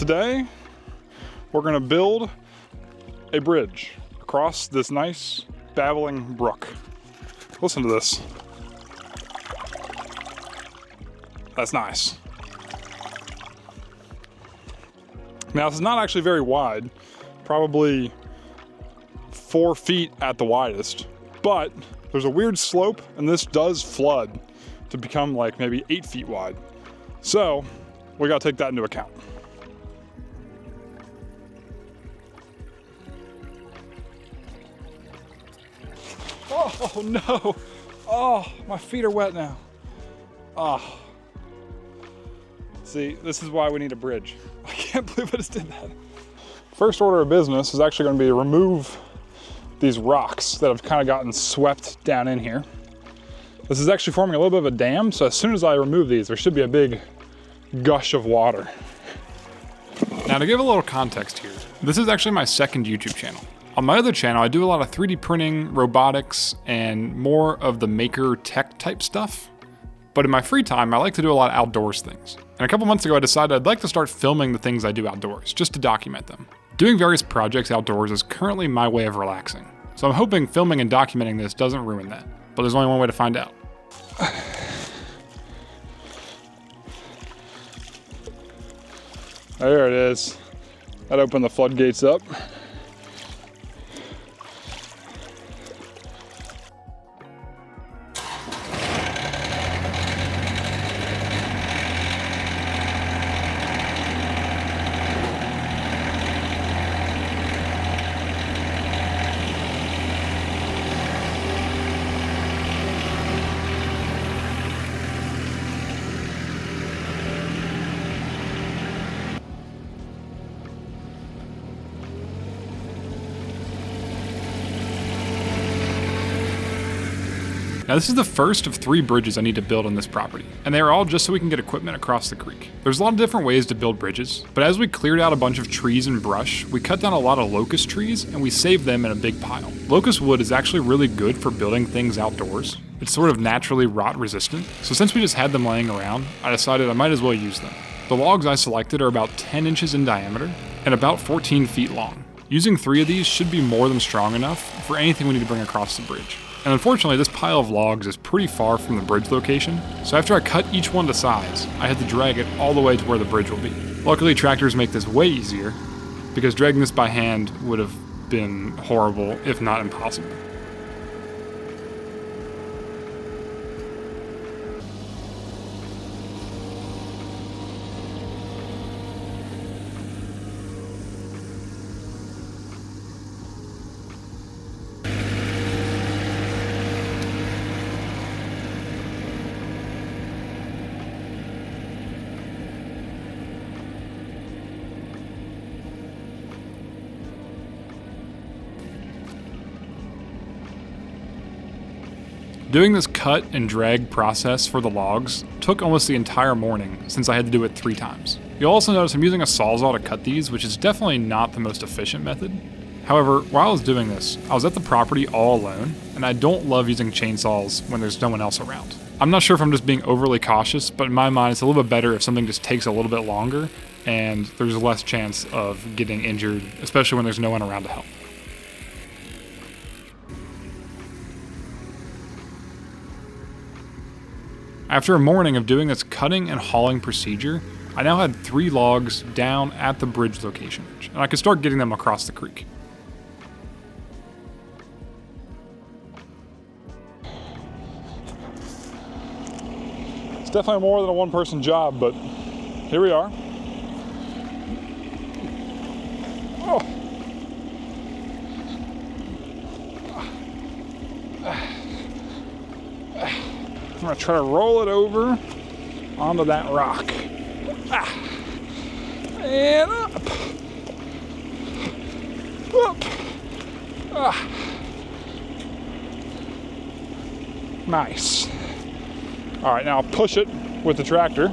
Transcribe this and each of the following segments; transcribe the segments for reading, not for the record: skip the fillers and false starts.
Today, we're gonna build a bridge across this nice babbling brook. Listen to this. That's nice. Now, this is not actually very wide, probably 4 feet at the widest, but there's a weird slope and this does flood to become like maybe 8 feet wide. So we gotta take that into account. Oh no, oh, my feet are wet now. Oh. See, this is why we need a bridge. I can't believe I just did that. First order of business is actually gonna be to remove these rocks that have kind of gotten swept down in here. This is actually forming a little bit of a dam, so as soon as I remove these, there should be a big gush of water. Now, to give a little context here, this is actually my second YouTube channel. On my other channel, I do a lot of 3D printing, robotics, and more of the maker tech type stuff. But in my free time, I like to do a lot of outdoors things. And a couple months ago, I decided I'd like to start filming the things I do outdoors, just to document them. Doing various projects outdoors is currently my way of relaxing. So I'm hoping filming and documenting this doesn't ruin that. But there's only one way to find out. There it is. That opened the floodgates up. Now, this is the first of 3 bridges I need to build on this property, and they are all just so we can get equipment across the creek. There's a lot of different ways to build bridges, but as we cleared out a bunch of trees and brush, we cut down a lot of locust trees and we saved them in a big pile. Locust wood is actually really good for building things outdoors. It's sort of naturally rot resistant, so since we just had them laying around, I decided I might as well use them. The logs I selected are about 10 inches in diameter and about 14 feet long. Using 3 of these should be more than strong enough for anything we need to bring across the bridge. And unfortunately, this pile of logs is pretty far from the bridge location, so after I cut each one to size, I had to drag it all the way to where the bridge will be. Luckily, tractors make this way easier, because dragging this by hand would have been horrible, if not impossible. Doing this cut and drag process for the logs took almost the entire morning since I had to do it 3 times. You'll also notice I'm using a Sawzall to cut these, which is definitely not the most efficient method. However, while I was doing this, I was at the property all alone, and I don't love using chainsaws when there's no one else around. I'm not sure if I'm just being overly cautious, but in my mind it's a little bit better if something just takes a little bit longer and there's less chance of getting injured, especially when there's no one around to help. After a morning of doing this cutting and hauling procedure, I now had 3 logs down at the bridge location, and I could start getting them across the creek. It's definitely more than a one-person job, but here we are. Oh. I'm gonna try to roll it over onto that rock. And up. Up. Nice. All right, now I'll push it with the tractor.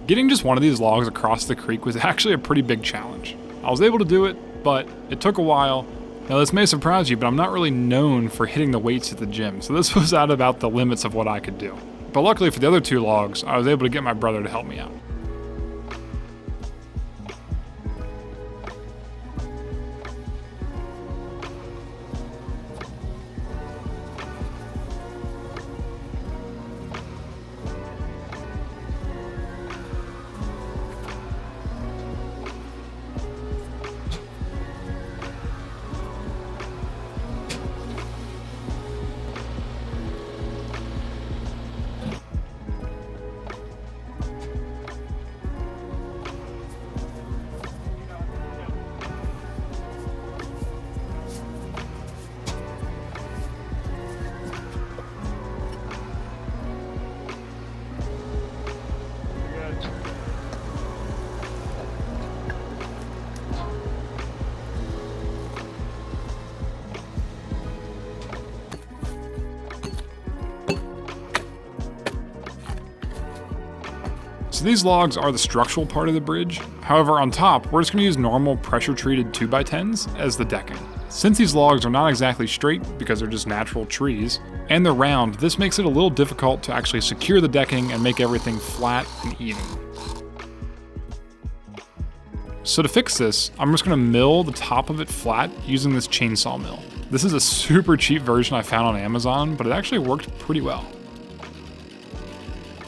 Getting just one of these logs across the creek was actually a pretty big challenge. I was able to do it, but it took a while, Now this may surprise you, but I'm not really known for hitting the weights at the gym, so this was out about the limits of what I could do. But luckily for the other 2 logs, I was able to get my brother to help me out. So these logs are the structural part of the bridge. However, on top, we're just going to use normal pressure-treated 2x10s as the decking. Since these logs are not exactly straight because they're just natural trees, and they're round, this makes it a little difficult to actually secure the decking and make everything flat and even. So to fix this, I'm just going to mill the top of it flat using this chainsaw mill. This is a super cheap version I found on Amazon, but it actually worked pretty well.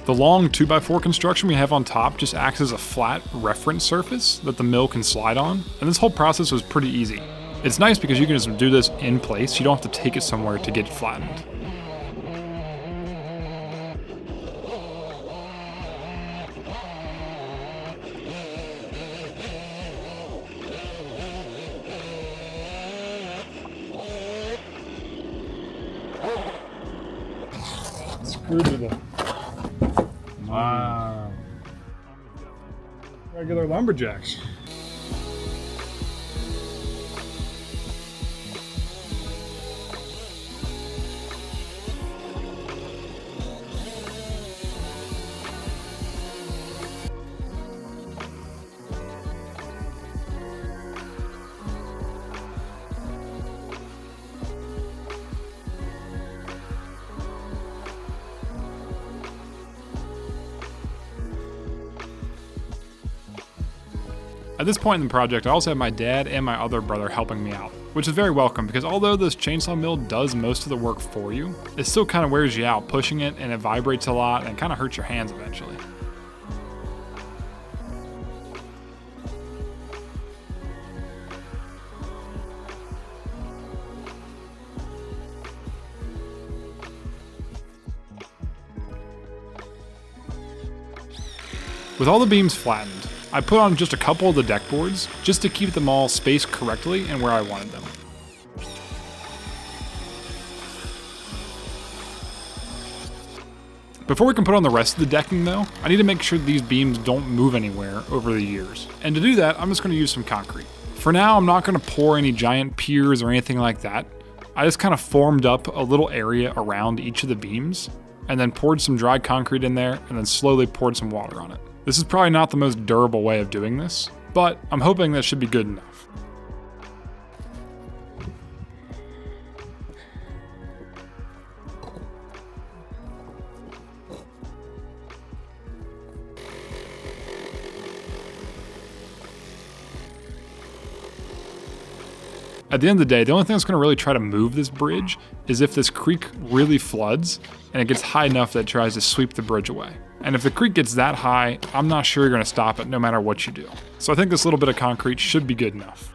The long 2x4 construction we have on top just acts as a flat reference surface that the mill can slide on, and this whole process was pretty easy. It's nice because you can just do this in place, you don't have to take it somewhere to get it flattened. Screwed to the... Wow. Regular lumberjacks. At this point in the project, I also have my dad and my other brother helping me out, which is very welcome because although this chainsaw mill does most of the work for you, it still kind of wears you out pushing it, and it vibrates a lot and kind of hurts your hands eventually. With all the beams flattened, I put on just a couple of the deck boards just to keep them all spaced correctly and where I wanted them. Before we can put on the rest of the decking though, I need to make sure these beams don't move anywhere over the years. And to do that, I'm just going to use some concrete. For now, I'm not going to pour any giant piers or anything like that. I just kind of formed up a little area around each of the beams and then poured some dry concrete in there and then slowly poured some water on it. This is probably not the most durable way of doing this, but I'm hoping that should be good enough. At the end of the day, the only thing that's going to really try to move this bridge is if this creek really floods and it gets high enough that it tries to sweep the bridge away. And if the creek gets that high, I'm not sure you're going to stop it no matter what you do. So I think this little bit of concrete should be good enough.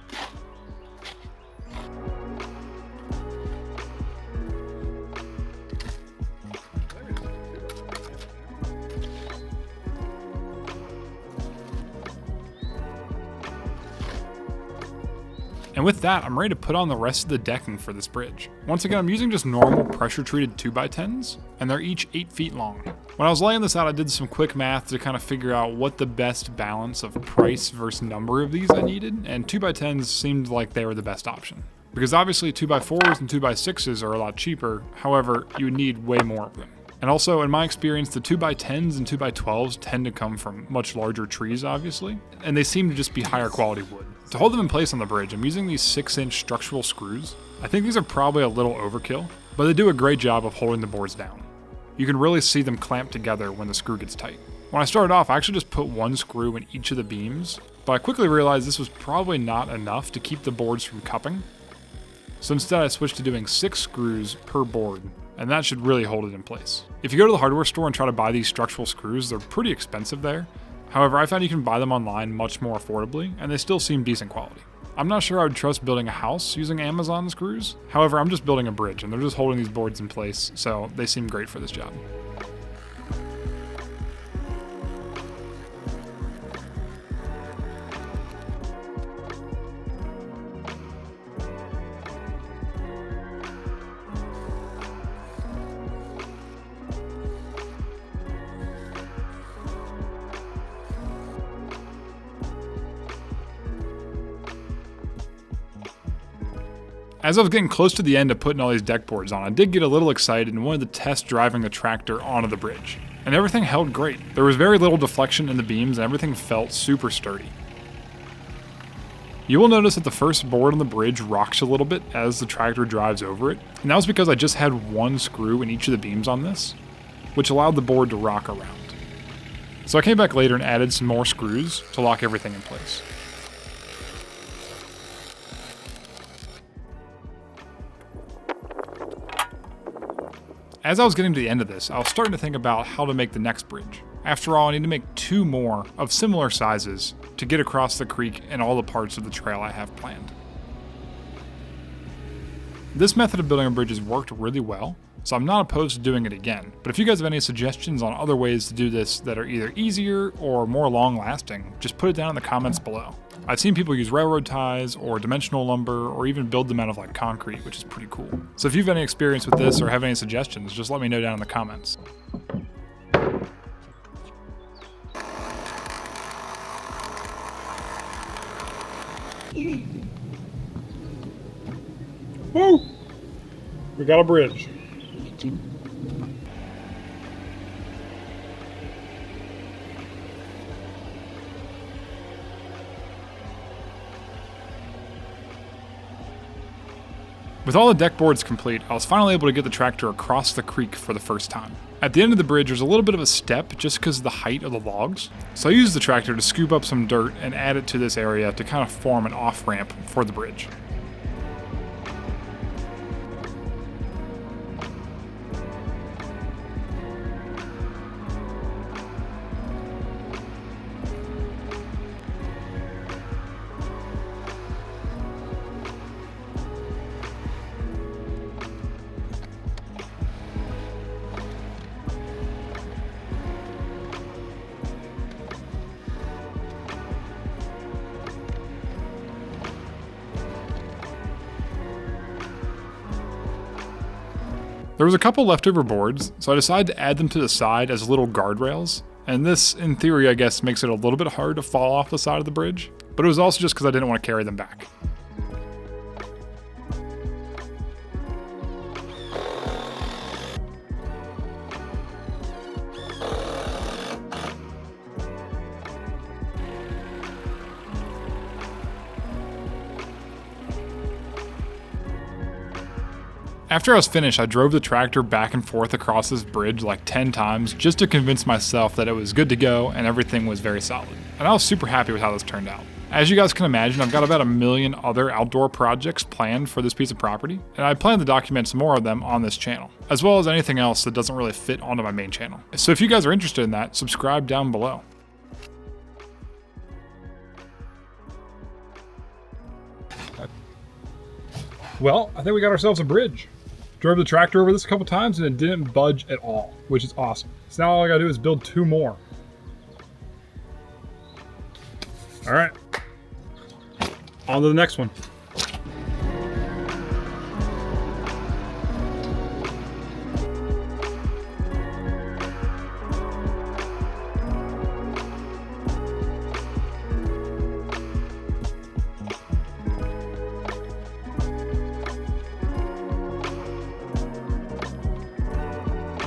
And with that, I'm ready to put on the rest of the decking for this bridge. Once again, I'm using just normal pressure-treated 2x10s, and they're each 8 feet long. When I was laying this out, I did some quick math to kind of figure out what the best balance of price versus number of these I needed, and 2x10s seemed like they were the best option. Because obviously 2x4s and 2x6s are a lot cheaper, however, you would need way more of them. And also, in my experience, the 2x10s and 2x12s tend to come from much larger trees, obviously, and they seem to just be higher quality wood. To hold them in place on the bridge, I'm using these 6-inch structural screws. I think these are probably a little overkill, but they do a great job of holding the boards down. You can really see them clamp together when the screw gets tight. When I started off, I actually just put one screw in each of the beams, but I quickly realized this was probably not enough to keep the boards from cupping. So instead I switched to doing 6 screws per board, and that should really hold it in place. If you go to the hardware store and try to buy these structural screws, they're pretty expensive there. However, I found you can buy them online much more affordably, and they still seem decent quality. I'm not sure I would trust building a house using Amazon screws. However, I'm just building a bridge, and they're just holding these boards in place, so they seem great for this job. As I was getting close to the end of putting all these deck boards on, I did get a little excited and wanted to test driving the tractor onto the bridge. And everything held great. There was very little deflection in the beams and everything felt super sturdy. You will notice that the first board on the bridge rocks a little bit as the tractor drives over it, and that was because I just had one screw in each of the beams on this, which allowed the board to rock around. So I came back later and added some more screws to lock everything in place. As I was getting to the end of this, I was starting to think about how to make the next bridge. After all, I need to make 2 more of similar sizes to get across the creek and all the parts of the trail I have planned. This method of building a bridge has worked really well, so I'm not opposed to doing it again. But if you guys have any suggestions on other ways to do this that are either easier or more long-lasting, just put it down in the comments below. I've seen people use railroad ties or dimensional lumber or even build them out of like concrete, which is pretty cool. So if you have any experience with this or have any suggestions, just let me know down in the comments. Woo! We got a bridge. With all the deck boards complete, I was finally able to get the tractor across the creek for the first time. At the end of the bridge, there's a little bit of a step just because of the height of the logs. So I used the tractor to scoop up some dirt and add it to this area to kind of form an off-ramp for the bridge. There was a couple leftover boards, so I decided to add them to the side as little guardrails, and this, in theory, I guess makes it a little bit hard to fall off the side of the bridge, but it was also just because I didn't want to carry them back. After I was finished, I drove the tractor back and forth across this bridge like 10 times just to convince myself that it was good to go and everything was very solid. And I was super happy with how this turned out. As you guys can imagine, I've got about 1 million other outdoor projects planned for this piece of property, and I plan to document some more of them on this channel, as well as anything else that doesn't really fit onto my main channel. So if you guys are interested in that, subscribe down below. Well, I think we got ourselves a bridge. Drove the tractor over this a couple times and it didn't budge at all, which is awesome. So now all I gotta do is build 2 more. All right, on to the next one.